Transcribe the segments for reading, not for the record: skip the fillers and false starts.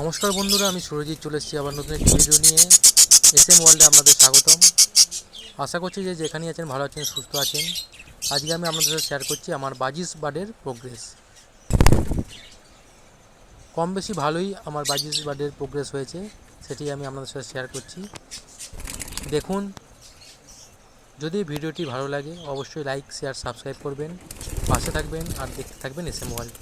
নমস্কার বন্ধুরা, আমি সুরজিৎ চলে এসেছি আবার নতুন একটি ভিডিও নিয়ে। SM ওয়ার্ল্ডে আপনাদের স্বাগতম। আশা করছি যে যেখানেই আছেন ভালো আছেন, সুস্থ আছেন। আজকে আমি আপনাদের সাথে শেয়ার করছি আমার বাজিস বার্ডের প্রোগ্রেস। কম বেশি ভালোই আমার বাজিস বার্ডের প্রোগ্রেস হয়েছে, সেটি আমি আপনাদের সাথে শেয়ার করছি। দেখুন, যদি ভিডিওটি ভালো লাগে অবশ্যই লাইক, শেয়ার, সাবস্ক্রাইব করবেন, পাশে থাকবেন আর দেখতে থাকবেন SM world.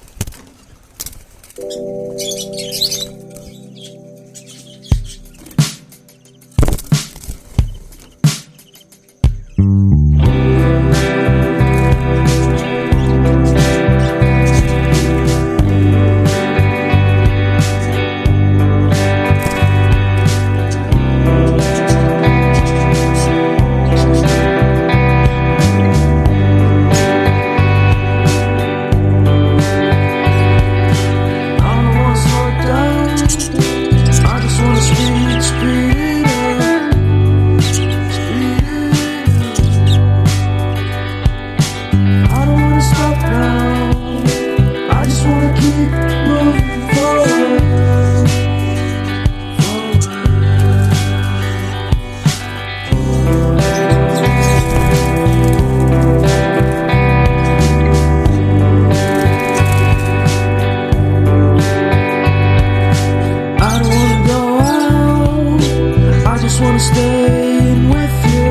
Staying with you,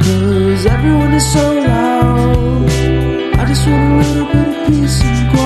cause everyone is so loud. I just want a little bit of peace and quiet.